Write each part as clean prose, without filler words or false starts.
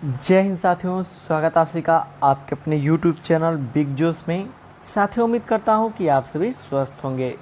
जय हिंद साथियों, स्वागत आप सभी का आपके अपने YouTube चैनल बिग जोश में। साथियों, उम्मीद करता हूं कि आप सभी स्वस्थ होंगे।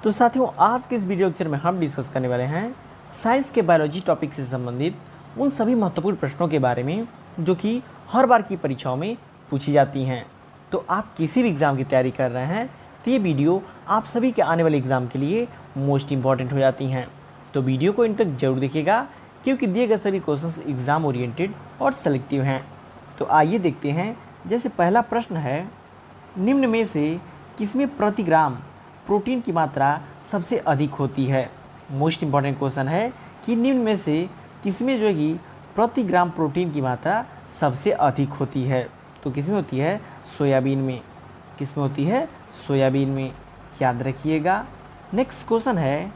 तो साथियों, आज के इस वीडियो लेक्चर में हम डिस्कस करने वाले हैं साइंस के बायोलॉजी टॉपिक से संबंधित उन सभी महत्वपूर्ण प्रश्नों के बारे में जो कि हर बार की परीक्षाओं में पूछी जाती हैं। तो आप किसी भी एग्ज़ाम की तैयारी कर रहे हैं तो ये वीडियो आप सभी के आने वाले एग्ज़ाम के लिए मोस्ट इंपॉर्टेंट हो जाती हैं। तो वीडियो को इन तक जरूर देखिएगा क्योंकि दिए गए सभी क्वेश्चंस एग्ज़ाम ओरिएंटेड और सेलेक्टिव हैं। तो आइए देखते हैं। जैसे पहला प्रश्न है, निम्न में से किसमें प्रति ग्राम प्रोटीन की मात्रा सबसे अधिक होती है। मोस्ट इंपॉर्टेंट क्वेश्चन है कि निम्न में से किसमें जो है कि प्रति ग्राम प्रोटीन की मात्रा सबसे अधिक होती है। तो किसमें होती है? सोयाबीन में। किसमें होती है? सोयाबीन में, याद रखिएगा। नेक्स्ट क्वेश्चन है,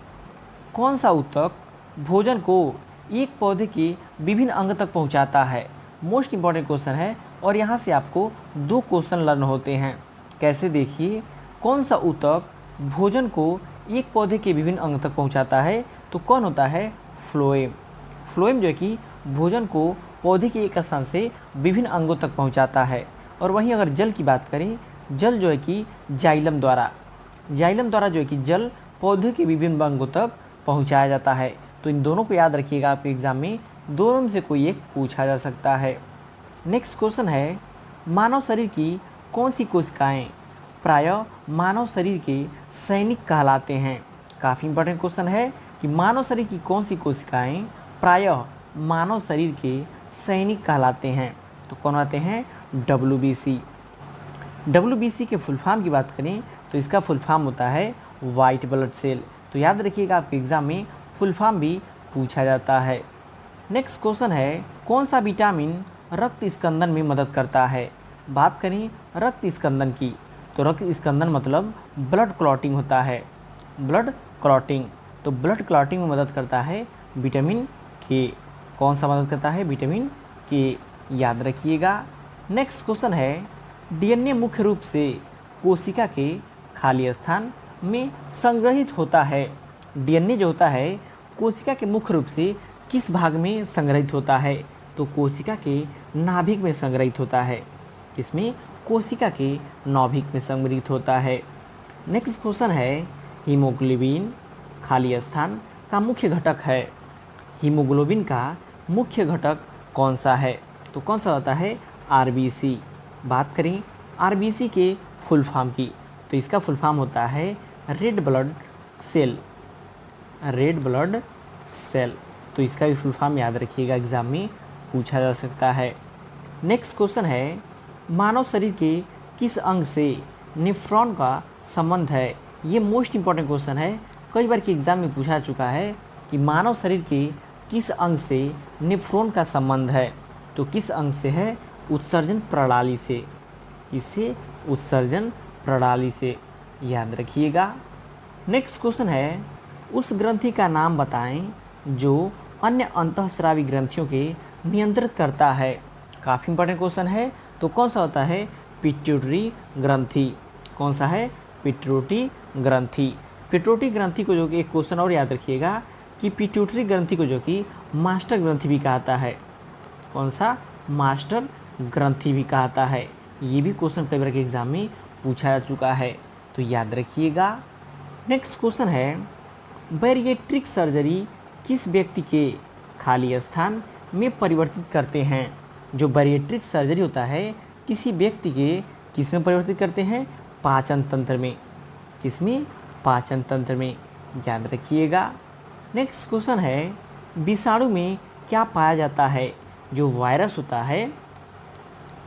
कौन सा ऊतक भोजन को एक पौधे के विभिन्न अंग तक पहुंचाता है। मोस्ट इंपॉर्टेंट क्वेश्चन है और यहाँ से आपको दो क्वेश्चन लर्न होते हैं। कैसे? देखिए, कौन सा ऊतक भोजन को एक पौधे के विभिन्न अंग तक पहुंचाता है, तो कौन होता है? फ्लोएम। फ्लोएम जो है कि भोजन को पौधे के एक स्थान से विभिन्न अंगों तक पहुँचाता है। और वहीं अगर जल की बात करें, जल जो है कि जाइलम द्वारा जो है कि जल पौधे के विभिन्न अंगों तक पहुँचाया जाता है। तो इन दोनों को याद रखिएगा, आपके एग्ज़ाम में दोनों में से कोई एक पूछा जा सकता है। नेक्स्ट क्वेश्चन है, मानव शरीर की कौन सी कोशिकाएं प्रायः मानव शरीर के सैनिक कहलाते हैं। काफ़ी इंपॉर्टेंट क्वेश्चन है कि मानव शरीर की कौन सी कोशिकाएं प्रायः मानव शरीर के सैनिक कहलाते हैं। तो कौन आते हैं? WBC। WBC के फुल फॉर्म की बात करें तो इसका फुल फॉर्म होता है वाइट ब्लड सेल। तो याद रखिएगा, आपके एग्ज़ाम में फुल फॉर्म भी पूछा जाता है। नेक्स्ट क्वेश्चन है, कौन सा विटामिन रक्त स्कंदन में मदद करता है। बात करें रक्त स्कंदन की तो रक्त स्कंदन मतलब ब्लड क्लॉटिंग होता है। ब्लड क्लॉटिंग, तो ब्लड क्लॉटिंग में मदद करता है विटामिन के। कौन सा मदद करता है? विटामिन के, याद रखिएगा। नेक्स्ट क्वेश्चन है, DNA मुख्य रूप से कोशिका के खाली स्थान में संग्रहित होता है। DNA जो होता है कोशिका के मुख्य रूप से किस भाग में संग्रहित होता है? तो कोशिका के नाभिक में संग्रहित होता है। किसमें? कोशिका के नाभिक में संग्रहित होता है। नेक्स्ट क्वेश्चन है, हीमोग्लोबिन खाली स्थान का मुख्य घटक है। हीमोग्लोबिन का मुख्य घटक कौन सा है? तो कौन सा होता है? RBC। बात करें RBC के फुल फॉर्म की तो इसका फुल फॉर्म होता है red blood cell. Red blood cell, तो इसका भी फुल फॉर्म याद रखिएगा, एग्जाम में पूछा जा सकता है। नेक्स्ट क्वेश्चन है, मानव शरीर के किस अंग से नेफ्रॉन का संबंध है। ये मोस्ट इंपॉर्टेंट क्वेश्चन है, कई बार के एग्जाम में पूछा चुका है कि मानव शरीर के किस अंग से नेफ्रॉन का संबंध है। तो किस अंग से है? उत्सर्जन प्रणाली से। इससे उत्सर्जन प्रणाली से, याद रखिएगा। नेक्स्ट क्वेश्चन है, उस ग्रंथि का नाम बताएं जो अन्य अंतःस्रावी ग्रंथियों के नियंत्रित करता है। काफ़ी इंपॉर्टेंट क्वेश्चन है, तो कौन सा होता है? पिट्यूटरी ग्रंथि। कौन सा है? पिट्यूटरी ग्रंथि। पिट्यूटरी ग्रंथि को जो कि एक क्वेश्चन और याद रखिएगा कि पिट्यूटरी ग्रंथि को जो कि मास्टर ग्रंथि भी कहता है। कौन सा? मास्टर ग्रंथि भी कहता है। ये भी क्वेश्चन कई बार के एग्जाम में पूछा जा चुका है, तो याद रखिएगा। नेक्स्ट क्वेश्चन है, बैरिएट्रिक सर्जरी किस व्यक्ति के खाली स्थान में परिवर्तित करते हैं। जो बैरिएट्रिक सर्जरी होता है किसी व्यक्ति के किस में परिवर्तित करते हैं? पाचन तंत्र में। किसमें? पाचन तंत्र में, याद रखिएगा। नेक्स्ट क्वेश्चन है, विषाणु में क्या पाया जाता है। जो वायरस होता है,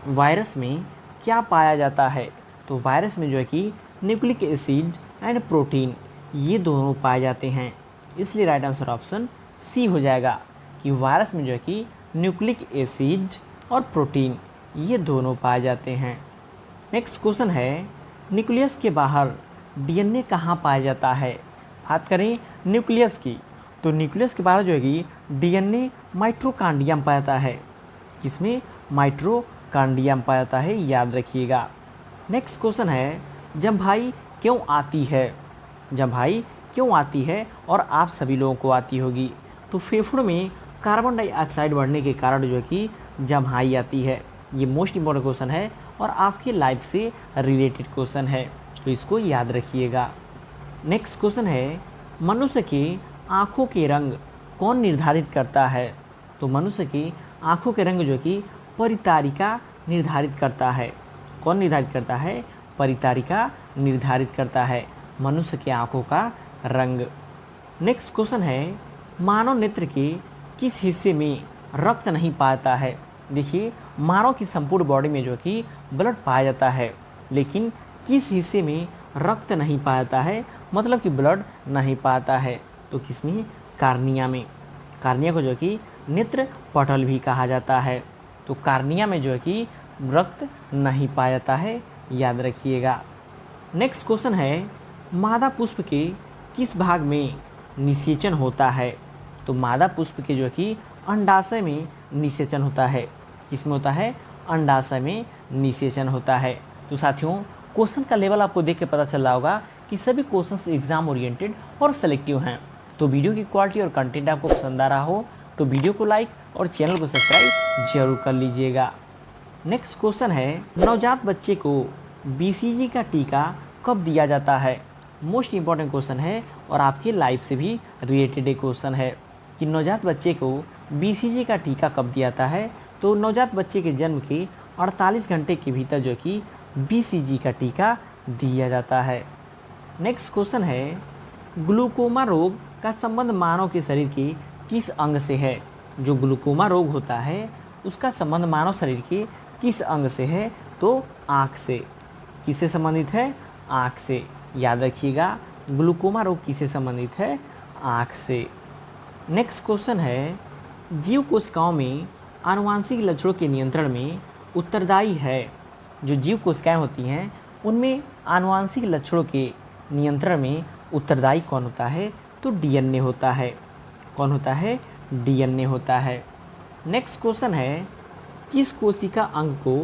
वायरस में क्या पाया जाता है। तो वायरस में जो है कि न्यूक्लिक एसिड एंड प्रोटीन, ये दोनों पाए जाते हैं। इसलिए राइट आंसर ऑप्शन सी हो जाएगा कि वायरस में जो है कि न्यूक्लिक एसिड और प्रोटीन, ये दोनों पाए जाते हैं। नेक्स्ट क्वेश्चन है, न्यूक्लियस के बाहर DNA कहाँ पाया जाता है। बात करें न्यूक्लियस की तो न्यूक्लियस के बाहर जो है कि DNA माइट्रोकांडियम पाया जाता है। किसमें? माइट्रोकांडियम पाया जाता है, याद रखिएगा। नेक्स्ट क्वेश्चन है, जम्भाई क्यों आती है। जम्भाई क्यों आती है और आप सभी लोगों को आती होगी। तो फेफड़ों में कार्बन डाइऑक्साइड बढ़ने के कारण जो है कि जम्हाई आती है। ये मोस्ट इम्पॉर्टेंट क्वेश्चन है और आपकी लाइफ से रिलेटेड क्वेश्चन है, तो इसको याद रखिएगा। नेक्स्ट क्वेश्चन है, मनुष्य के आँखों के रंग कौन निर्धारित करता है? तो मनुष्य की आँखों के रंग जो कि परितारिका निर्धारित करता है। कौन निर्धारित करता है? परितारिका निर्धारित करता है मनुष्य की आँखों का रंग। नेक्स्ट क्वेश्चन है, मानव नेत्र के किस हिस्से में रक्त नहीं पाता है? देखिए, मानव की संपूर्ण बॉडी में जो कि ब्लड पाया जाता है, लेकिन किस हिस्से में रक्त नहीं पाता है, मतलब कि ब्लड नहीं पाता है, तो किसमें? कार्निया में। कार्निया को जो कि नेत्र पटल भी कहा जाता है, तो कार्निया में जो है कि रक्त नहीं पाया जाता है, याद रखिएगा। नेक्स्ट क्वेश्चन है, मादा पुष्प के किस भाग में निषेचन होता है? तो मादा पुष्प के जो है कि अंडाशय में निषेचन होता है। किसमें होता है? अंडाशय में निषेचन होता है। तो साथियों, क्वेश्चन का लेवल आपको देख के पता चल रहा होगा कि सभी क्वेश्चंस एग्जाम ओरिएंटेड और सेलेक्टिव हैं। तो वीडियो की क्वालिटी और कंटेंट आपको पसंद आ रहा हो तो वीडियो को लाइक और चैनल को सब्सक्राइब जरूर कर लीजिएगा। नेक्स्ट क्वेश्चन है, नवजात बच्चे को बीसीजी का टीका कब दिया जाता है? मोस्ट इम्पॉर्टेंट क्वेश्चन है और आपकी लाइफ से भी रिलेटेड क्वेश्चन है कि नवजात बच्चे को बीसीजी का टीका कब दिया जाता है? तो नवजात बच्चे के जन्म के 48 घंटे के भीतर जो कि बीसीजी का टीका दिया जाता है। नेक्स्ट क्वेश्चन है, ग्लूकोमा रोग का संबंध मानव के शरीर के किस अंग से है? जो ग्लूकोमा रोग होता है उसका संबंध मानव शरीर के किस अंग से है? तो आँख से। किससे संबंधित है? आँख से। याद रखिएगा, ग्लूकोमा रोग किससे संबंधित है? आँख से। नेक्स्ट क्वेश्चन है, जीव कोशिकाओं में आनुवांशिक लक्षणों के नियंत्रण में उत्तरदायी है? जो जीव कोशिकाएं होती हैं उनमें आनुवांशिक लक्षणों के नियंत्रण में उत्तरदायी कौन होता है? तो डीएनए होता है। कौन होता है? डीएनए होता है। नेक्स्ट क्वेश्चन है, किस कोशिका अंग को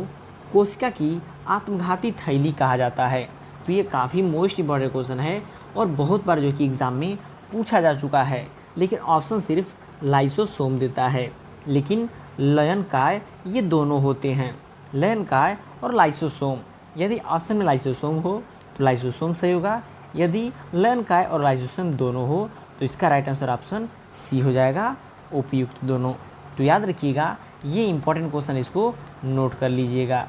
कोशिका की आत्मघाती थैली कहा जाता है? तो ये काफ़ी मोस्ट इम्पॉर्टेंट क्वेश्चन है और बहुत बार जो कि एग्ज़ाम में पूछा जा चुका है, लेकिन ऑप्शन सिर्फ लाइसोसोम देता है, लेकिन लयनकाय ये दोनों होते हैं, लयनकाय और लाइसोसोम। यदि ऑप्शन में लाइसोसोम हो तो लाइसोसोम सही होगा, यदि लयनकाय और लाइसोसोम दोनों हो तो इसका राइट आंसर ऑप्शन सी हो जाएगा, उपयुक्त दोनों। तो याद रखिएगा, ये इंपॉर्टेंट क्वेश्चन, इसको नोट कर लीजिएगा।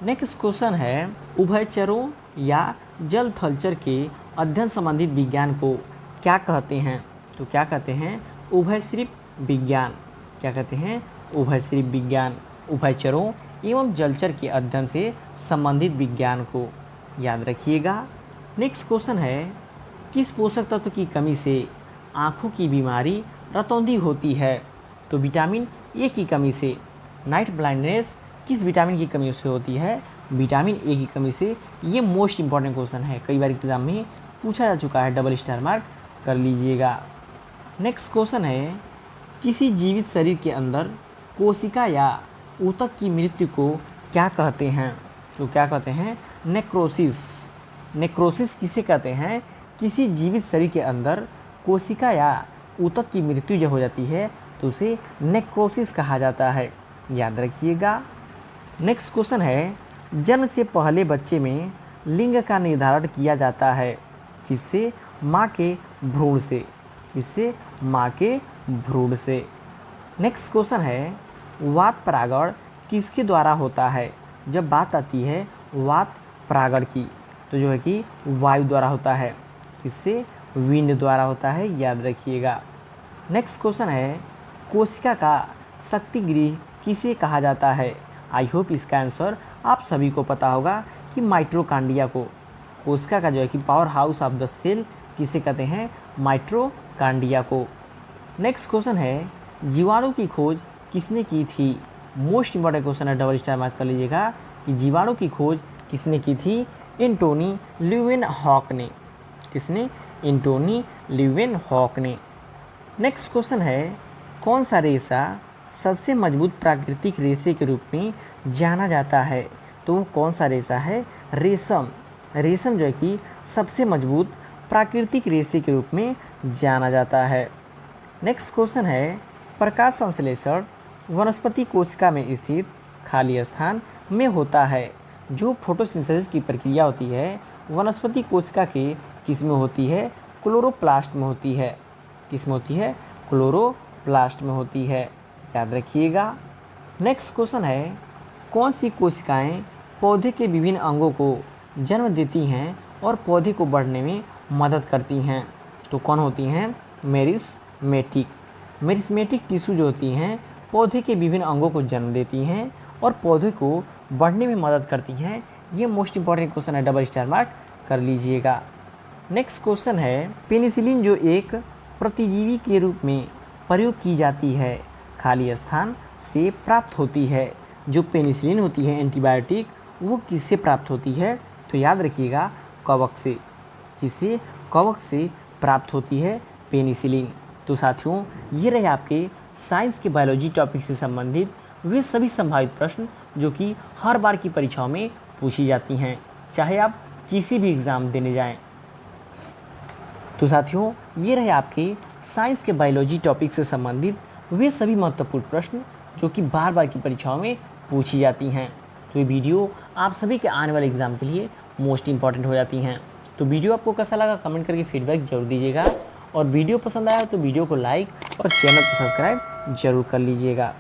नेक्स्ट क्वेश्चन है, उभयचरों या जल थलचर के अध्ययन संबंधित विज्ञान को क्या कहते हैं? तो क्या कहते हैं? उभयश्रीप विज्ञान। क्या कहते हैं? उभयश्रीप विज्ञान। उभयचरों एवं जलचर के अध्ययन से संबंधित विज्ञान को याद रखिएगा। नेक्स्ट क्वेश्चन है, किस पोषक तत्व की कमी से आँखों की बीमारी रतौंधी होती है? तो विटामिन ए की कमी से। नाइट ब्लाइंडनेस किस विटामिन की कमी से होती है? विटामिन ए की कमी से। ये मोस्ट इंपॉर्टेंट क्वेश्चन है, कई बार एग्जाम में पूछा जा चुका है, डबल स्टार मार्क कर लीजिएगा। नेक्स्ट क्वेश्चन है, किसी जीवित शरीर के अंदर कोशिका या ऊतक की मृत्यु को क्या कहते हैं? तो क्या कहते हैं? नेक्रोसिस। नेक्रोसिस किसे कहते हैं? किसी जीवित शरीर के अंदर कोशिका या ऊतक की मृत्यु जब हो जाती है तो उसे नेक्रोसिस कहा जाता है, याद रखिएगा। नेक्स्ट क्वेश्चन है, जन्म से पहले बच्चे में लिंग का निर्धारण किया जाता है किससे? माँ के भ्रूण से। किससे? माँ के भ्रूण से। नेक्स्ट क्वेश्चन है, वात परागण किसके द्वारा होता है? जब बात आती है वात परागण की तो जो है कि वायु द्वारा होता है। किससे? विंड द्वारा होता है, याद रखिएगा। नेक्स्ट क्वेश्चन है, कोशिका का शक्ति गृह किसे कहा जाता है? आई होप इसका आंसर आप सभी को पता होगा कि माइटोकॉन्ड्रिया को। कोशिका का जो है कि power house of the cell किसे कहते हैं? माइटोकॉन्ड्रिया को। नेक्स्ट क्वेश्चन है, जीवाणु की खोज किसने की थी? मोस्ट इंपॉर्टेंट क्वेश्चन है, डबल स्टार मार्क कर लीजिएगा कि जीवाणु की खोज किसने की थी? एंटोनी ल्यूवेनहॉक ने। किसने? एंटोनी ल्यूवेनहॉक ने। नेक्स्ट क्वेश्चन है, कौन सा रेशा सबसे मजबूत प्राकृतिक रेशे के रूप में जाना जाता है? तो वो कौन सा रेशा है? रेशम। रेशम जो है कि सबसे मजबूत प्राकृतिक रेशे के रूप में जाना जाता है। नेक्स्ट क्वेश्चन है, प्रकाश संश्लेषण वनस्पति कोशिका में स्थित खाली स्थान में होता है। जो फोटोसिंथेसिस की प्रक्रिया होती है वनस्पति कोशिका के किस में होती है? क्लोरोप्लास्ट में होती है। किस में होती है? क्लोरोप्लास्ट में होती है, याद रखिएगा। नेक्स्ट क्वेश्चन है, कौन सी कोशिकाएं पौधे के विभिन्न अंगों को जन्म देती हैं और पौधे को बढ़ने में मदद करती हैं? तो कौन होती हैं? मेरिस्मेटिक। मेरिस्मेटिक टिश्यू जो होती हैं पौधे के विभिन्न अंगों को जन्म देती हैं और पौधे को बढ़ने में मदद करती हैं। ये मोस्ट इंपॉर्टेंट क्वेश्चन है, डबल स्टार मार्क कर लीजिएगा। नेक्स्ट क्वेश्चन है, पेनिसिलिन जो एक प्रतिजीवी के रूप में प्रयोग की जाती है खाली स्थान से प्राप्त होती है। जो पेनिसिलिन होती है एंटीबायोटिक वो किससे प्राप्त होती है? तो याद रखिएगा कवक से। किससे? कवक से प्राप्त होती है पेनिसिलिन। तो साथियों ये रहे आपके साइंस के बायोलॉजी टॉपिक से संबंधित वे सभी संभावित प्रश्न जो कि हर बार की परीक्षाओं में पूछी जाती हैं, चाहे आप किसी भी एग्ज़ाम देने जाएं। तो साथियों ये रहे आपके साइंस के बायोलॉजी टॉपिक से संबंधित वे सभी महत्वपूर्ण प्रश्न जो कि बार बार की परीक्षाओं में पूछी जाती हैं। तो ये वीडियो आप सभी के आने वाले एग्ज़ाम के लिए मोस्ट इंपॉर्टेंट हो जाती हैं। तो वीडियो आपको कैसा लगा कमेंट करके फीडबैक जरूर दीजिएगा और वीडियो पसंद आया तो वीडियो को लाइक और चैनल को सब्सक्राइब जरूर कर लीजिएगा।